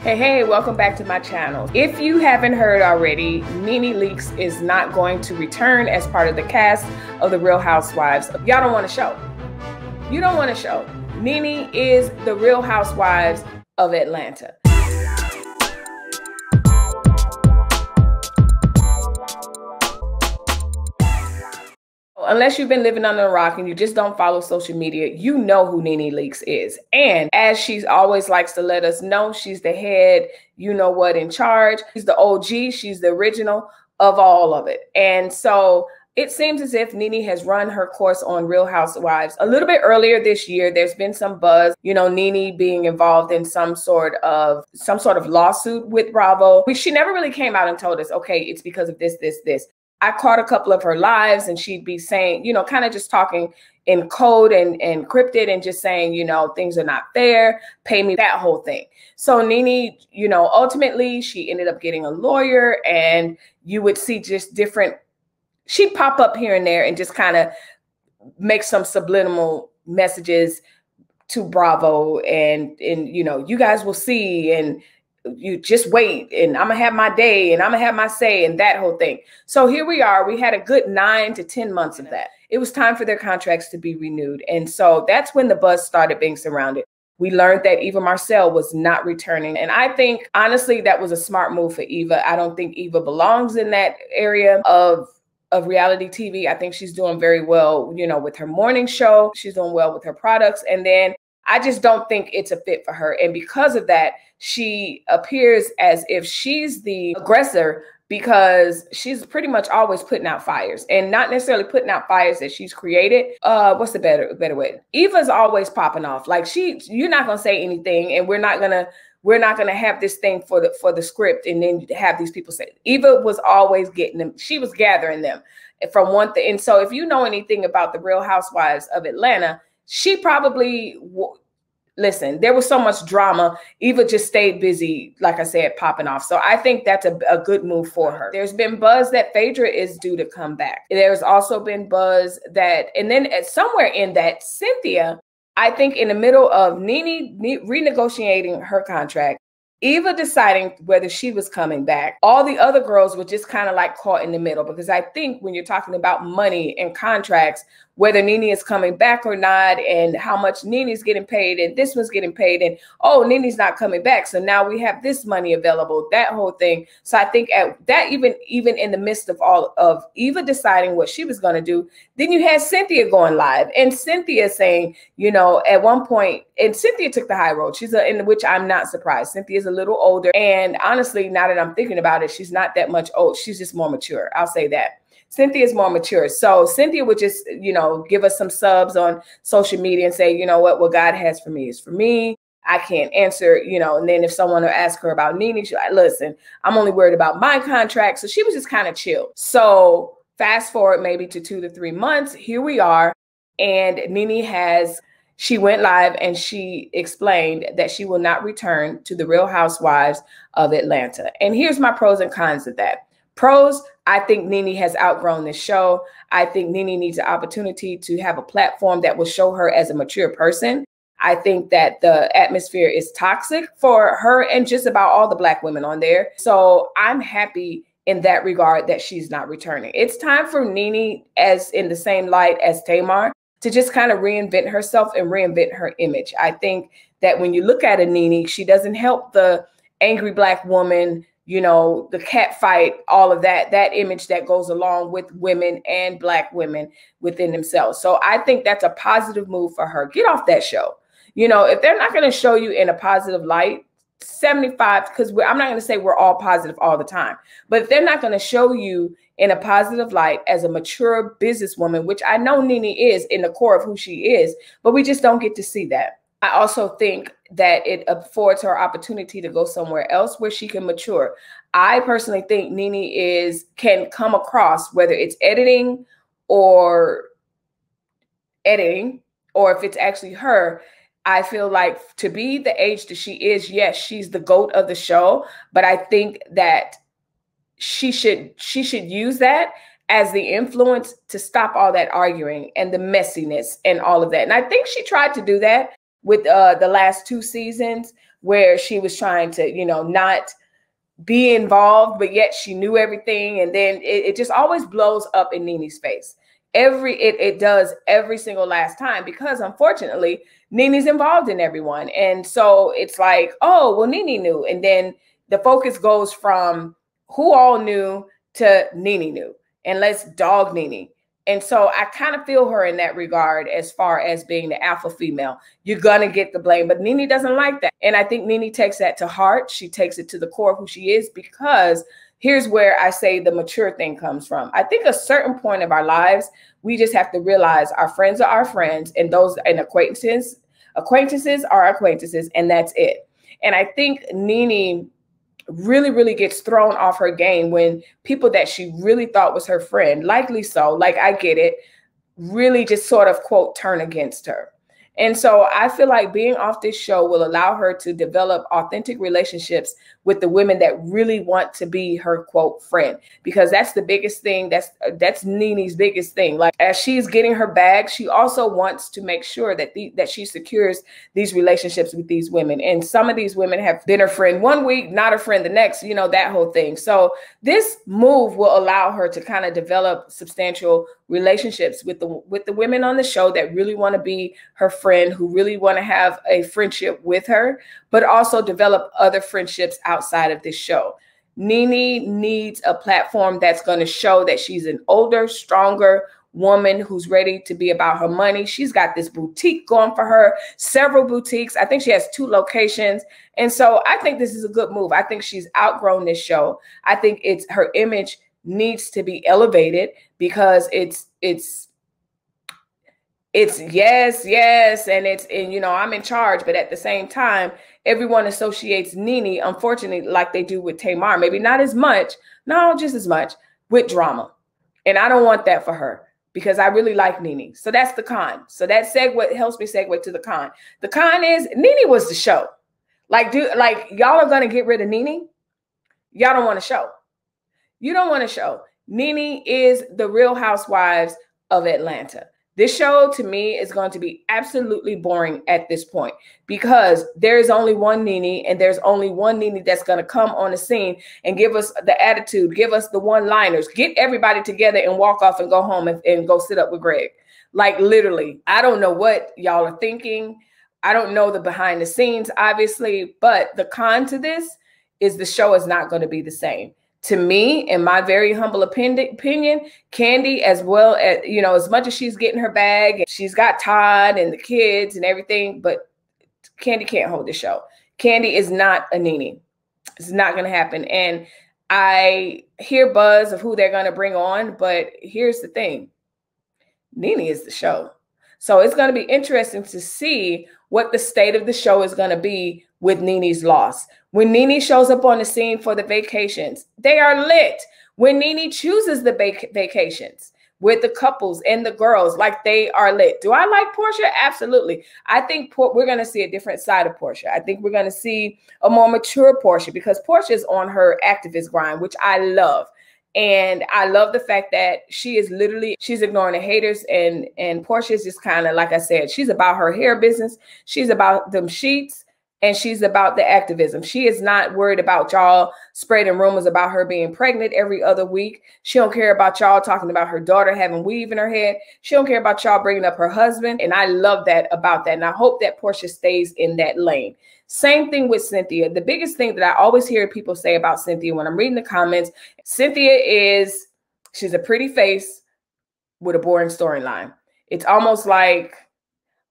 Hey, welcome back to my channel. If you haven't heard already, NeNe Leakes is not going to return as part of the cast of The Real Housewives. Y'all don't want to show. You don't want to show. NeNe is the Real Housewives of Atlanta. Unless you've been living under a rock and you just don't follow social media, you know who NeNe Leakes is. And as she's always likes to let us know, she's the head, you know what, in charge. She's the OG, she's the original of all of it. And so it seems as if NeNe has run her course on Real Housewives a little bit earlier this year. There's been some buzz, you know, NeNe being involved in some sort of lawsuit with Bravo. She never really came out and told us, okay, it's because of this. I caught a couple of her lives and she'd be saying, you know, kind of just talking in code and encrypted and just saying, you know, things are not fair, pay me, that whole thing. So NeNe, you know, ultimately she ended up getting a lawyer, and you would see just different, she'd pop up here and there and just kind of make some subliminal messages to Bravo and you know, you guys will see, and you just wait, and I'm gonna have my day, and I'm gonna have my say, and that whole thing. So here we are. We had a good 9 to 10 months of that. It was time for their contracts to be renewed. And so that's when the buzz started being surrounded. We learned that Eva Marcel was not returning. And I think, honestly, that was a smart move for Eva. I don't think Eva belongs in that area of reality TV. I think she's doing very well, you know, with her morning show. She's doing well with her products. And then I just don't think it's a fit for her. And because of that, she appears as if she's the aggressor, because she's pretty much always putting out fires, and not necessarily putting out fires that she's created. What's the better way? Eva's always popping off. Like you're not gonna say anything, and we're not gonna have this thing for the script, and then have these people say. Eva was always getting them. She was gathering them from one thing. And so if you know anything about the Real Housewives of Atlanta, she probably, listen, there was so much drama. Eva just stayed busy, like I said, popping off. So I think that's a good move for her. There's been buzz that Phaedra is due to come back. There's also been buzz that, and then somewhere in that, Cynthia, I think in the middle of NeNe renegotiating her contract, Eva deciding whether she was coming back, all the other girls were just kind of like caught in the middle. Because I think when you're talking about money and contracts, whether NeNe is coming back or not, and how much NeNe's getting paid, and this one's getting paid, and oh, NeNe's not coming back, so now we have this money available, that whole thing. So I think at that, even in the midst of all of Eva deciding what she was going to do, then you had Cynthia going live, and Cynthia saying, you know, at one point, and Cynthia took the high road. In which I'm not surprised. Cynthia's a little older, and honestly, now that I'm thinking about it, she's not that much old. She's just more mature. I'll say that. Cynthia's more mature. So Cynthia would just, you know, give us some subs on social media and say, you know what God has for me is for me. I can't answer, you know, and then if someone will ask her about NeNe, she's like, listen, I'm only worried about my contract. So she was just kind of chill. So fast forward maybe to 2 to 3 months, here we are. And NeNe she went live and she explained that she will not return to the Real Housewives of Atlanta. And here's my pros and cons of that. Pros, I think NeNe has outgrown this show. I think NeNe needs an opportunity to have a platform that will show her as a mature person. I think that the atmosphere is toxic for her and just about all the Black women on there. So I'm happy in that regard that she's not returning. It's time for NeNe, as in the same light as Tamar, to just kind of reinvent herself and reinvent her image. I think that when you look at a NeNe, she doesn't help the angry Black woman, you know, the cat fight, all of that image that goes along with women and Black women within themselves. So I think that's a positive move for her. Get off that show. You know, if they're not going to show you in a positive light, 75, because I'm not going to say we're all positive all the time, but if they're not going to show you in a positive light as a mature businesswoman, which I know NeNe is in the core of who she is, but we just don't get to see that. I also think that it affords her opportunity to go somewhere else where she can mature. I personally think NeNe can come across, whether it's editing or if it's actually her. I feel like to be the age that she is, yes, she's the GOAT of the show, but I think that she should use that as the influence to stop all that arguing and the messiness and all of that. And I think she tried to do that with the last 2 seasons, where she was trying to, you know, not be involved, but yet she knew everything. And then it just always blows up in NeNe's face. It does every single last time, because unfortunately, NeNe's involved in everyone. And so it's like, oh, well, NeNe knew. And then the focus goes from who all knew to NeNe knew. And let's dog NeNe. And so I kind of feel her in that regard as far as being the alpha female. You're going to get the blame, but NeNe doesn't like that. And I think NeNe takes that to heart. She takes it to the core of who she is, because here's where I say the mature thing comes from. I think a certain point of our lives, we just have to realize our friends are our friends, and those and acquaintances are acquaintances, and that's it. And I think NeNe really, really gets thrown off her game when people that she really thought was her friend, likely so, like I get it, really just sort of, quote, turn against her. And so I feel like being off this show will allow her to develop authentic relationships with the women that really want to be her, quote, friend, because that's the biggest thing. That's NeNe's biggest thing. Like, as she's getting her bag, she also wants to make sure that that she secures these relationships with these women. And some of these women have been her friend one week, not her friend the next, you know, that whole thing. So this move will allow her to kind of develop substantial relationships with the women on the show that really want to be her friend, who really want to have a friendship with her, but also develop other friendships outside of this show. NeNe needs a platform that's going to show that she's an older, stronger woman who's ready to be about her money. She's got this boutique going for her, several boutiques. I think she has 2 locations. And so I think this is a good move. I think she's outgrown this show. I think her image needs to be elevated, because it's yes, and you know, I'm in charge, but at the same time, everyone associates NeNe, unfortunately, like they do with Tamar, maybe not as much, no, just as much, with drama. And I don't want that for her, because I really like NeNe. So that's the con. So that helps me segue to the con. The con is NeNe was the show. Like y'all are gonna get rid of NeNe. Y'all don't want to show. You don't want to show. NeNe is the Real Housewives of Atlanta. This show, to me, is going to be absolutely boring at this point, because there is only one NeNe, and there's only one NeNe that's going to come on the scene and give us the attitude, give us the one-liners, get everybody together and walk off and go home and go sit up with Greg. Like, literally, I don't know what y'all are thinking. I don't know the behind the scenes, obviously, but the con to this is the show is not going to be the same. To me, in my very humble opinion, Kandi, as well as, you know, as much as she's getting her bag, and she's got Todd and the kids and everything, but Kandi can't hold the show. Kandi is not a NeNe. It's not going to happen. And I hear buzz of who they're going to bring on, but here's the thing. NeNe is the show. So it's going to be interesting to see what the state of the show is going to be with NeNe's loss. When NeNe shows up on the scene for the vacations, they are lit. When NeNe chooses the vacations with the couples and the girls, like, they are lit. Do I like Portia? Absolutely. I think we're going to see a different side of Portia. I think we're going to see a more mature Portia, because Portia is on her activist grind, which I love. And I love the fact that she's ignoring the haters, and Portia is just kind of, like I said, she's about her hair business. She's about them sheets, and she's about the activism. She is not worried about y'all spreading rumors about her being pregnant every other week. She don't care about y'all talking about her daughter having weave in her head. She don't care about y'all bringing up her husband. And I love that about that. And I hope that Portia stays in that lane. Same thing with Cynthia. The biggest thing that I always hear people say about Cynthia when I'm reading the comments, she's a pretty face with a boring storyline. It's almost like,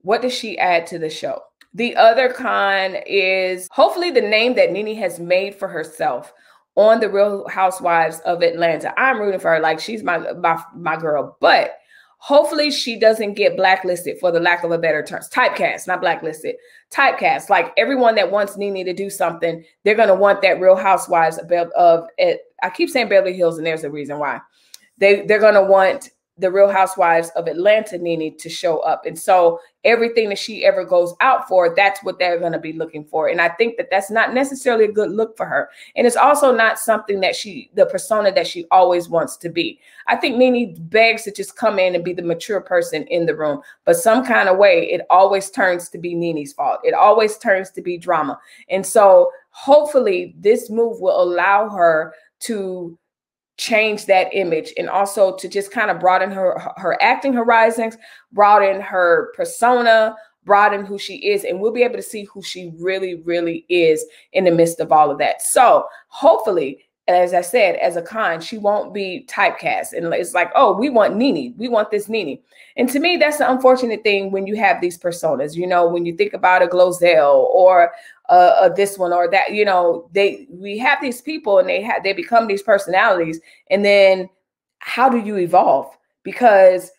what does she add to the show? The other con is hopefully the name that NeNe has made for herself on the Real Housewives of Atlanta. I'm rooting for her, like, she's my girl, but hopefully she doesn't get blacklisted, for the lack of a better term. Typecast, not blacklisted. Typecast. Like, everyone that wants NeNe to do something, they're going to want that Real Housewives of I keep saying Beverly Hills, and there's a reason why. They're going to want the Real Housewives of Atlanta NeNe to show up. And so everything that she ever goes out for, that's what they're going to be looking for. And I think that that's not necessarily a good look for her. And it's also not something that the persona that she always wants to be. I think NeNe begs to just come in and be the mature person in the room, but some kind of way, it always turns to be NeNe's fault. It always turns to be drama. And so hopefully this move will allow her to change that image, and also to just kind of broaden her acting horizons, broaden her persona, broaden who she is, and we'll be able to see who she really, really is in the midst of all of that. So hopefully, as I said, as a con, she won't be typecast. And it's like, oh, we want NeNe. We want this NeNe. And to me, that's the unfortunate thing when you have these personas. You know, when you think about a Glozell or this one or that, you know, we have these people and they become these personalities. And then how do you evolve? Because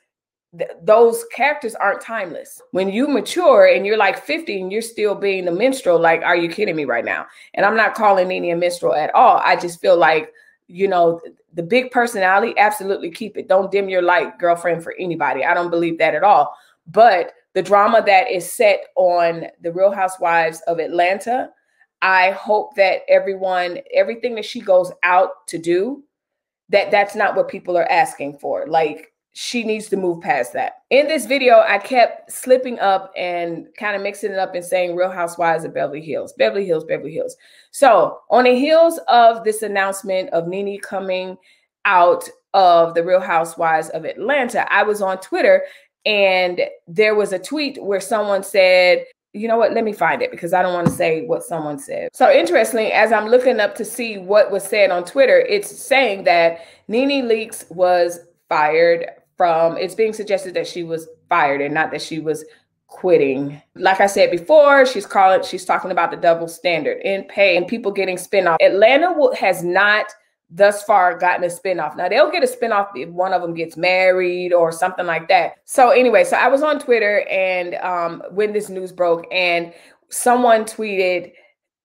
those characters aren't timeless. When you mature and you're like 50 and you're still being a minstrel, like, are you kidding me right now? And I'm not calling NeNe a minstrel at all. I just feel like, you know, the big personality, absolutely keep it. Don't dim your light, girlfriend, for anybody. I don't believe that at all. But the drama that is set on the Real Housewives of Atlanta, I hope that everything that she goes out to do, that's not what people are asking for. Like, she needs to move past that. In this video, I kept slipping up and kind of mixing it up and saying Real Housewives of Beverly Hills, Beverly Hills, Beverly Hills. So on the heels of this announcement of NeNe coming out of the Real Housewives of Atlanta, I was on Twitter and there was a tweet where someone said, you know what, let me find it because I don't want to say what someone said. So interestingly, as I'm looking up to see what was said on Twitter, it's saying that NeNe Leakes was fired from, it's being suggested that she was fired and not that she was quitting. Like I said before, she's talking about the double standard in pay and people getting spinoff. Atlanta has not thus far gotten a spinoff. Now they'll get a spinoff if one of them gets married or something like that. So anyway, so I was on Twitter and when this news broke, and someone tweeted,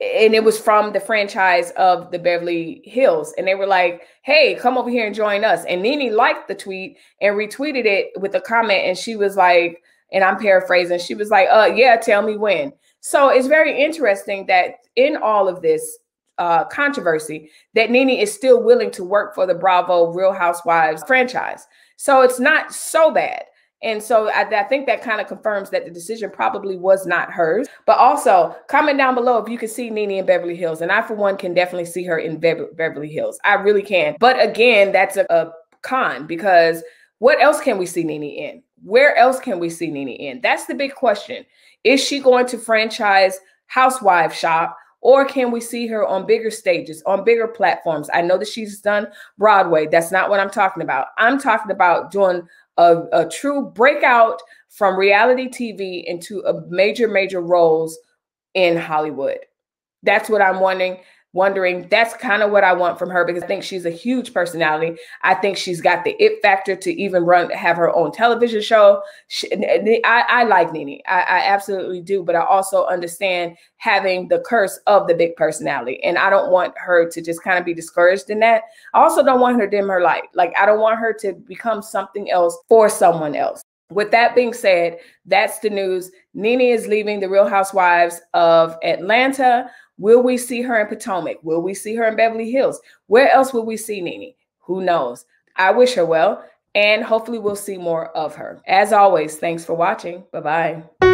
and it was from the franchise of the Beverly Hills. And they were like, hey, come over here and join us. And NeNe liked the tweet and retweeted it with a comment. And she was like, and I'm paraphrasing, she was like, yeah, tell me when. So it's very interesting that in all of this controversy, that NeNe is still willing to work for the Bravo Real Housewives franchise. So it's not so bad. And so I think that kind of confirms that the decision probably was not hers. But also comment down below if you can see NeNe in Beverly Hills. And I, for one, can definitely see her in Beverly Hills. I really can. But again, that's a con, because what else can we see NeNe in? Where else can we see NeNe in? That's the big question. Is she going to franchise Housewife Shop? Or can we see her on bigger stages, on bigger platforms? I know that she's done Broadway. That's not what I'm talking about. I'm talking about doing a true breakout from reality TV into a major roles in Hollywood. That's what I'm wondering. That's kind of what I want from her, because I think she's a huge personality. I think she's got the it factor to even have her own television show. I like NeNe. I absolutely do. But I also understand having the curse of the big personality. And I don't want her to just kind of be discouraged in that. I also don't want her to dim her light. Like, I don't want her to become something else for someone else. With that being said, that's the news. NeNe is leaving the Real Housewives of Atlanta. Will we see her in Potomac? Will we see her in Beverly Hills? Where else will we see NeNe? Who knows? I wish her well, and hopefully we'll see more of her. As always, thanks for watching. Bye-bye.